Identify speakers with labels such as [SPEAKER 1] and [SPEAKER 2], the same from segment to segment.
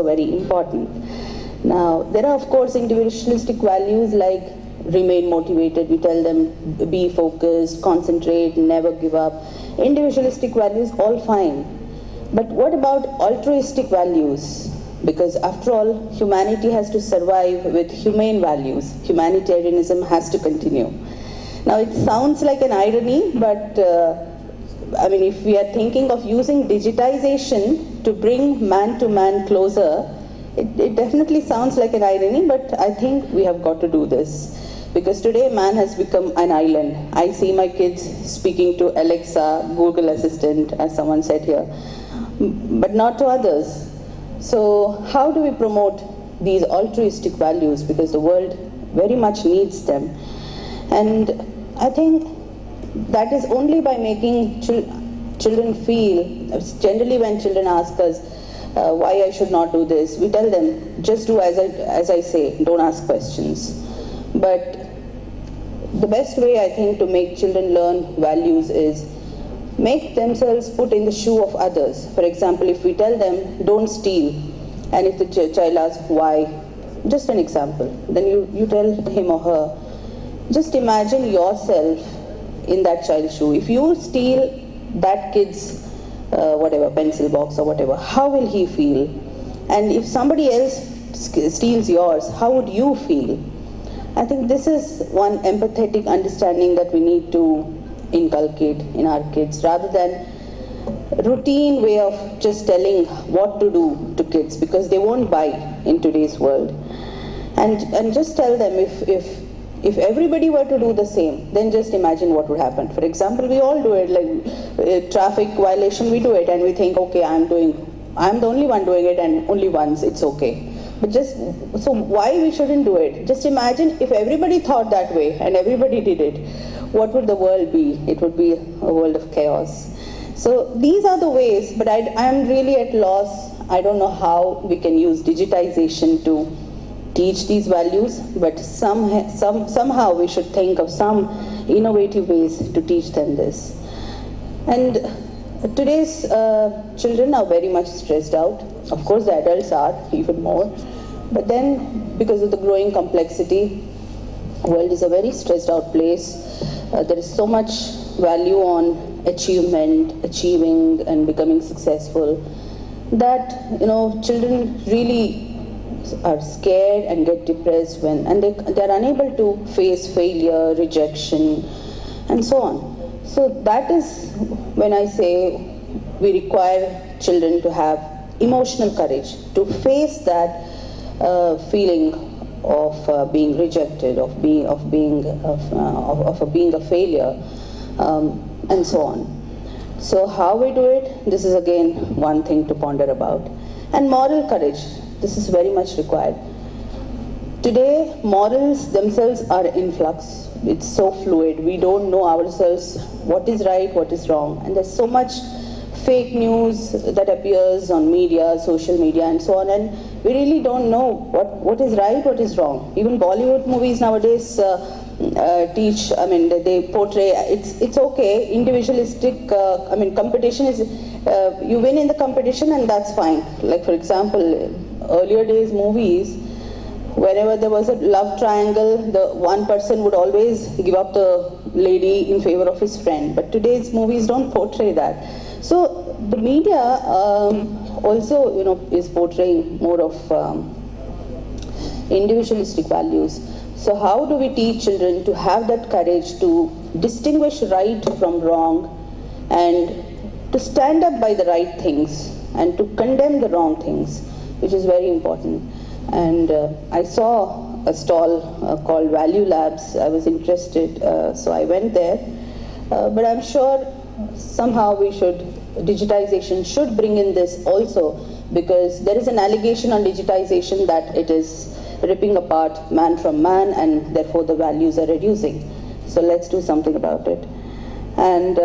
[SPEAKER 1] very important. Now, there are of course individualistic values like remain motivated. We tell them be focused, concentrate, never give up. Individualistic values, all fine. But what about altruistic values? Because after all, humanity has to survive with humane values. Humanitarianism has to continue. Now, it sounds like an irony, but I mean, if we are thinking of using digitization to bring man to man closer, it definitely sounds like an irony, but I think we have got to do this. Because today man has become an island. I see my kids speaking to Alexa, Google Assistant, as someone said here, but not to others. So how do we promote these altruistic values? Because the world very much needs them. And I think that is only by making children feel, generally when children ask us why I should not do this, we tell them, just do as I say, don't ask questions. But the best way, I think, to make children learn values is make themselves put in the shoe of others. For example, if we tell them, don't steal, and if the child asks why, just an example, then you tell him or her, just imagine yourself in that child's shoe. If you steal that kid's whatever, pencil box or whatever, how will he feel? And if somebody else steals yours, how would you feel? I think this is one empathetic understanding that we need to inculcate in our kids, rather than routine way of just telling what to do to kids, because they won't buy in today's world. And just tell them, if everybody were to do the same, then just imagine what would happen. For example, we all do it, like traffic violation, we do it and we think, okay, I'm the only one doing it and only once, it's okay. But so why we shouldn't do it? Just imagine if everybody thought that way and everybody did it, what would the world be? It would be a world of chaos. So these are the ways, but I am really at loss. I don't know how we can use digitization to teach these values, but somehow we should think of some innovative ways to teach them this. And today's children are very much stressed out. Of course, the adults are even more. But then, because of the growing complexity, the world is a very stressed out place. There is so much value on achievement, achieving and becoming successful, that children really are scared and get depressed and they're unable to face failure, rejection, and so on. So that is when I say we require children to have emotional courage to face that feeling of being rejected, of being a failure, and so on. So how we do it, this is again one thing to ponder about. And moral courage, this is very much required. Today, morals themselves are in flux. It's so fluid. We don't know ourselves what is right, what is wrong. And there's so much fake news that appears on media, social media, and so on. And we really don't know what is right, what is wrong. Even Bollywood movies nowadays they portray, it's okay, individualistic, competition is, you win in the competition and that's fine. Like for example, earlier days movies, whenever there was a love triangle, the one person would always give up the lady in favor of his friend. But today's movies don't portray that. So the media also, is portraying more of individualistic values. So how do we teach children to have that courage to distinguish right from wrong and to stand up by the right things and to condemn the wrong things, which is very important. And I saw a stall called Value Labs. I was interested, so I went there. But I'm sure somehow digitization should bring in this also, because there is an allegation on digitization that it is ripping apart man from man and therefore the values are reducing. So let's do something about it. And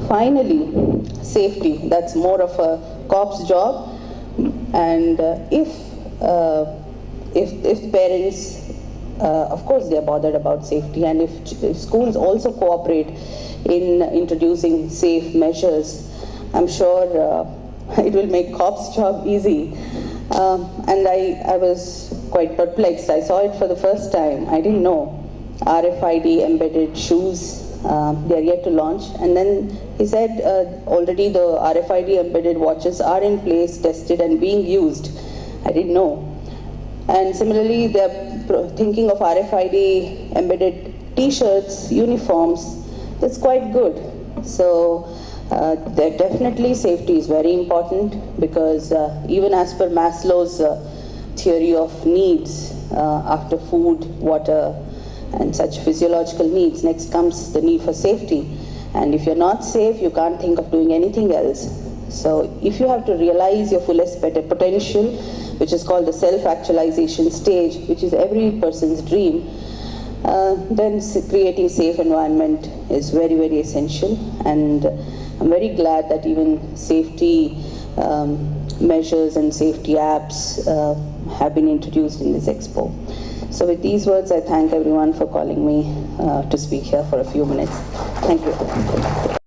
[SPEAKER 1] finally, safety. That's more of a cop's job. And if parents, of course they are bothered about safety, and if schools also cooperate in introducing safe measures, I'm sure it will make cops' job easy. And I was quite perplexed. I saw it for the first time. I didn't know. RFID embedded shoes, they are yet to launch. And then he said already the RFID embedded watches are in place, tested and being used. I didn't know. And similarly, they're thinking of RFID embedded t-shirts, uniforms. That's quite good. So definitely safety is very important, because even as per Maslow's theory of needs, after food, water, and such physiological needs, next comes the need for safety. And if you're not safe, you can't think of doing anything else. So if you have to realize your fullest potential, which is called the self-actualization stage, which is every person's dream, then creating safe environment is very, very essential. And I'm very glad that even safety measures and safety apps have been introduced in this expo. So with these words, I thank everyone for calling me to speak here for a few minutes. Thank you.